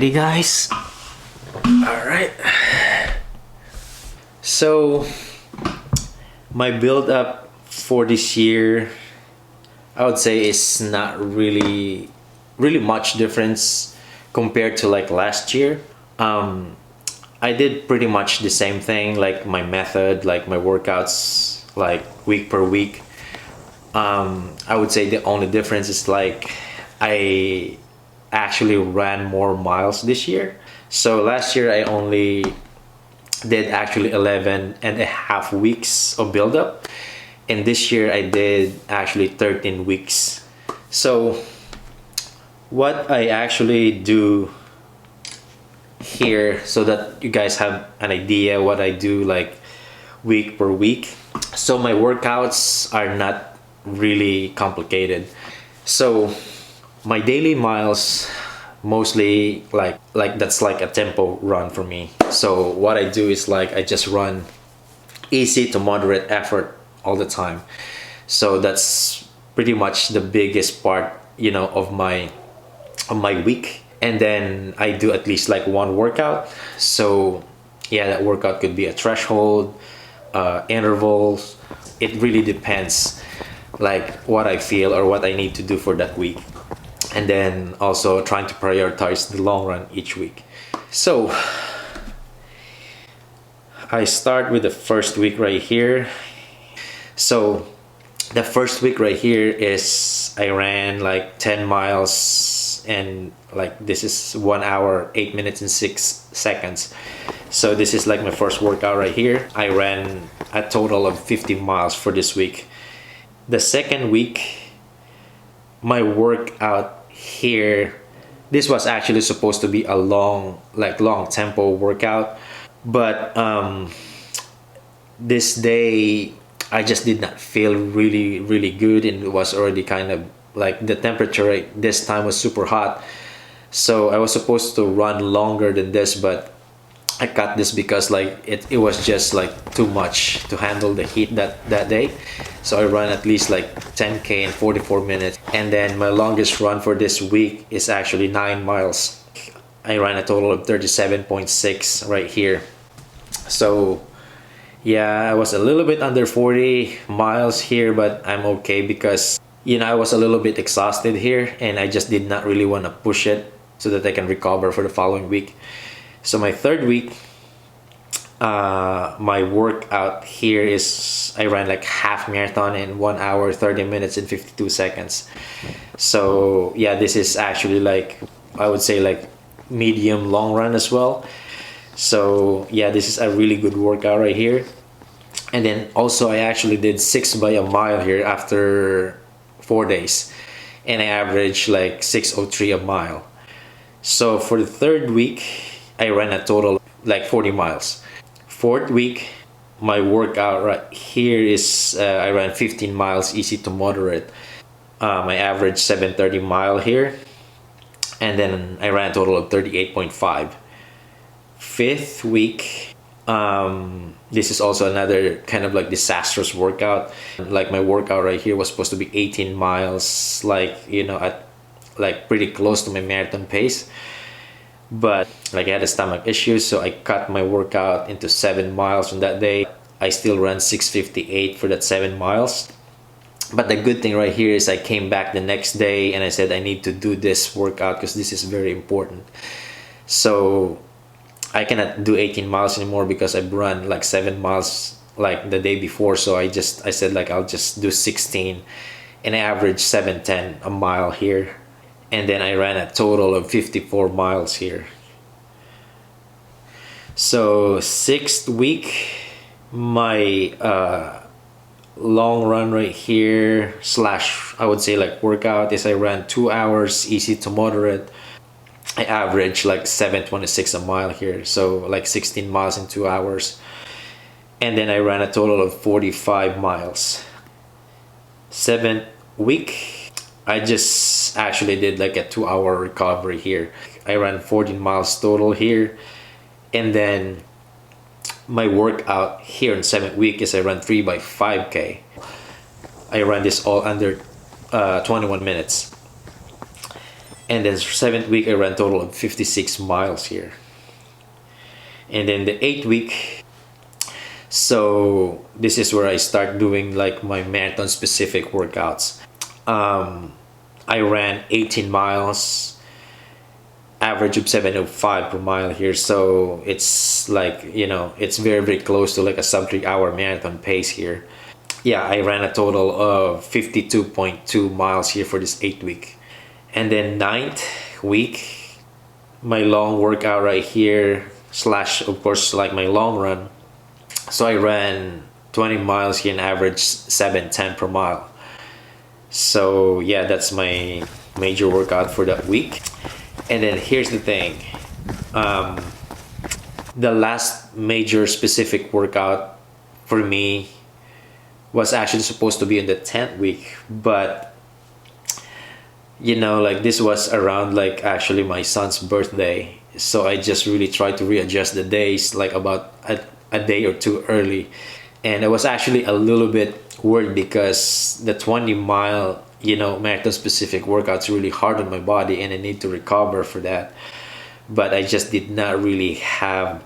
ready, guys? All right. So my build up for this year, I would say, is not really much difference compared to like last year. I did pretty much the same thing, like my method, like my workouts, like week per week. I would say the only difference is like I actually ran more miles this year. So last year I only did actually 11 and a half weeks of build up, and this year I did actually 13 weeks. So what I actually do here, so that you guys have an idea what I do like week per week. So my workouts are not really complicated. So my daily miles, mostly like that's like a tempo run for me. So what I do is like I just run easy to moderate effort all the time. So that's pretty much the biggest part, of my week. And then I do at least like one workout. So yeah, that workout could be a threshold, intervals. It really depends like what I feel or what I need to do for that week. And then also trying to prioritize the long run each week. So I start with the first week right here. So the first week right here is I ran like 10 miles, and like this is 1 hour 8 minutes and 6 seconds. So this is like my first workout right here. I ran a total of 50 miles for this week. The second week, my workout here, this was actually supposed to be a long tempo workout, but this day I just did not feel really good, and it was already kind of like the temperature right this time was super hot. So I was supposed to run longer than this, but I cut this because like it was just like too much to handle the heat that day. So I run at least like 10K in 44 minutes. And then my longest run for this week is actually 9 miles. I ran a total of 37.6 right here. So yeah, I was a little bit under 40 miles here, but I'm okay because I was a little bit exhausted here, and I just did not really want to push it so that I can recover for the following week. So my third week, my workout here is I ran like half marathon in 1 hour 30 minutes and 52 seconds. So yeah, this is actually like, I would say like medium long run as well. So yeah, this is a really good workout right here. And then also I actually did 6 by a mile here after 4 days, and I averaged like 6:03 a mile. So for the third week, I ran a total like 40 miles. Fourth week, my workout right here is I ran 15 miles easy to moderate. I averaged 7:30 mile here, and then I ran a total of 38.5. Fifth week, this is also another kind of like disastrous workout. Like my workout right here was supposed to be 18 miles, like at like pretty close to my marathon pace, but like I had a stomach issue, so I cut my workout into 7 miles on that day. I still ran 6:58 for that 7 miles. But the good thing right here is I came back the next day and I said I need to do this workout because this is very important. So I cannot do 18 miles anymore because I've run like 7 miles like the day before. So I said like I'll just do 16, and I averaged 7:10 a mile here. And then I ran a total of 54 miles here. So sixth week, my long run right here slash I would say like workout is I ran 2 hours easy to moderate. I averaged like 7:26 a mile here, so like 16 miles in 2 hours. And then I ran a total of 45 miles. Seventh week, I just actually did like a 2-hour recovery here. I ran 14 miles total here. And then my workout here in 7th week is I ran 3 by 5K. I ran this all under 21 minutes. And then 7th week I ran total of 56 miles here. And then the 8th week, so this is where I start doing like my marathon specific workouts. I ran 18 miles, average of 7:05 per mile here. So it's like, it's very, very close to like a sub 3 hour marathon pace here. Yeah, I ran a total of 52.2 miles here for this 8th week. And then 9th week, my long workout right here, slash, of course, like my long run. So I ran 20 miles here and average 7:10 per mile. So yeah, that's my major workout for that week. And then here's the thing. The last major specific workout for me was actually supposed to be in the 10th week, but like this was around like actually my son's birthday. So I just really tried to readjust the days like about a day or two early. And I was actually a little bit worried because the 20-mile, marathon specific workout's really hard on my body and I need to recover for that. But I just did not really have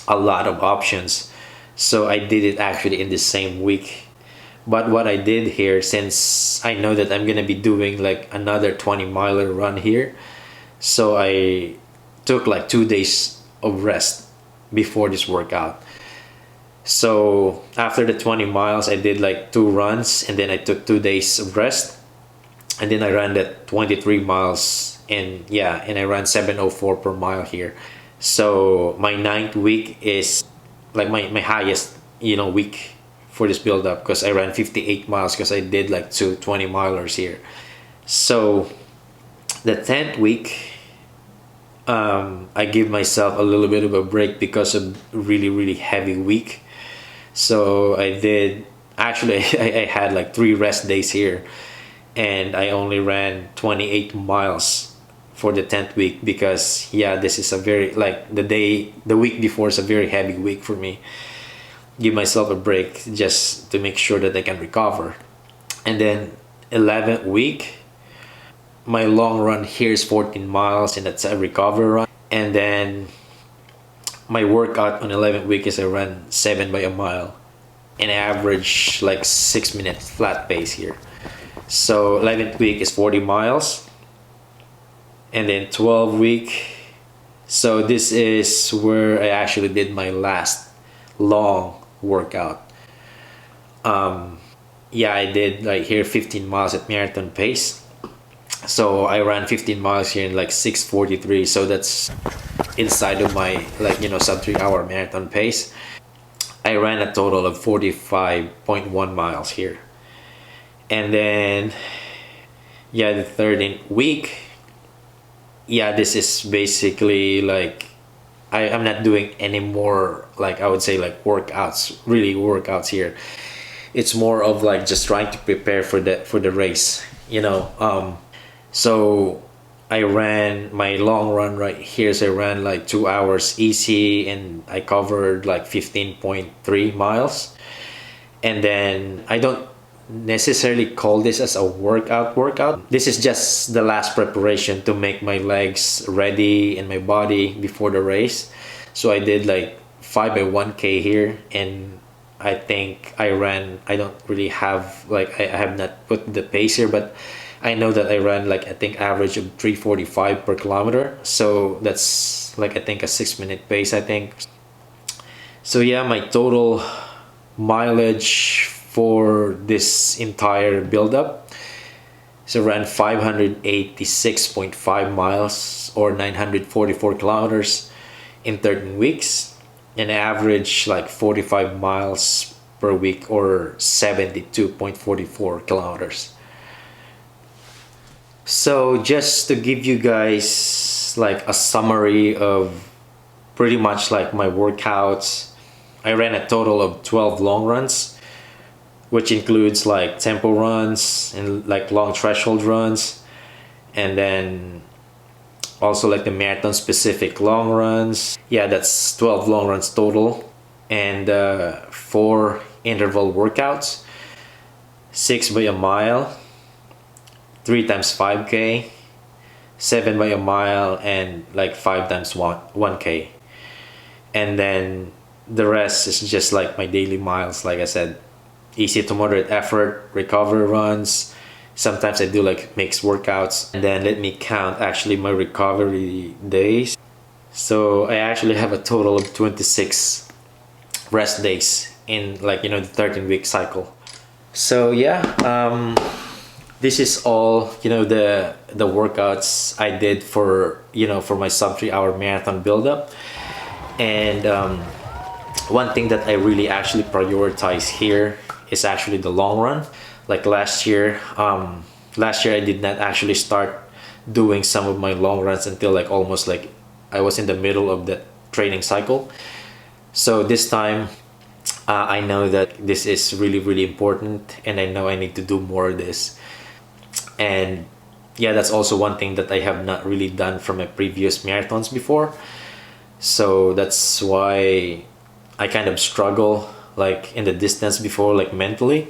a lot of options. So I did it actually in the same week. But what I did here, since I know that I'm gonna be doing like another 20-miler run here, so I took like 2 days of rest before this workout. So after the 20 miles, I did like 2 runs and then I took 2 days of rest. And then I ran that 23 miles and I ran 7:04 per mile here. So my 9th week is like my highest, week for this build up, because I ran 58 miles because I did like 2 20-milers here. So the 10th week, I give myself a little bit of a break because of really, really heavy week. So I did, actually, I had like 3 rest days here and I only ran 28 miles for the 10th week because this is a very, like the week before is a very heavy week for me. Give myself a break just to make sure that I can recover. And then 11th week, my long run here is 14 miles and that's a recovery run. And then my workout on 11th week is I ran 7 by a mile and I average like 6 minutes flat pace here. So 11th week is 40 miles. And then 12th week, so this is where I actually did my last long workout. I did like here 15 miles at marathon pace. So I ran 15 miles here in like 6:43. So that's inside of my sub 3 hour marathon pace. I ran a total of 45.1 miles here. And then the 13th week, this is basically like I'm not doing any more, like I would say, like workouts here. It's more of like just trying to prepare for the race, so I ran my long run right here. So I ran like 2 hours easy and I covered like 15.3 miles. And then I don't necessarily call this as a workout. This is just the last preparation to make my legs ready and my body before the race. So I did like 5 by 1K here, and I think I don't really have, like, I have not put the pace here, but I know that I ran like, I think average of 3:45 per kilometer. So that's like, I think a 6-minute pace, I think. So my total mileage for this entire build-up, so ran 586.5 miles or 944 kilometers in 13 weeks, and average like 45 miles per week or 72.44 kilometers. So just to give you guys like a summary of pretty much like my workouts, I ran a total of 12 long runs, which includes like tempo runs and like long threshold runs, and then also like the marathon specific long runs. That's 12 long runs total, and 4 interval workouts, 6 by a mile, 3 times 5K, 7 by a mile, and like 5 times 1K. And then the rest is just like my daily miles, like I said, easy to moderate effort, recovery runs. Sometimes I do like mixed workouts. And then let me count actually my recovery days. So I actually have a total of 26 rest days in, like, you know, the 13-week cycle. So yeah, this is all, you know, the workouts I did for, you know, for my sub 3 hour marathon buildup. And one thing that I really actually prioritize here is actually the long run. Like last year I did not actually start doing some of my long runs until like almost like I was in the middle of the training cycle. So this time I know that this is really, really important, and I know I need to do more of this. And yeah, that's also one thing that I have not really done from my previous marathons before. So that's why I kind of struggle like in the distance before, like mentally.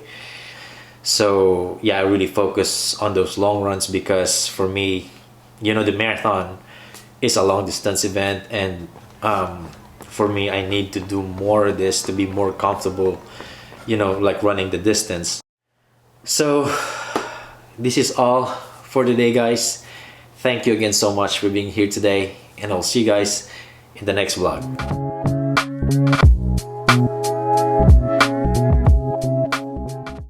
So yeah, I really focus on those long runs because for me, you know, the marathon is a long distance event, and for me, I need to do more of this to be more comfortable, you know, like running the distance. So this is all for today, guys. Thank you again so much for being here today, and I'll see you guys in the next vlog.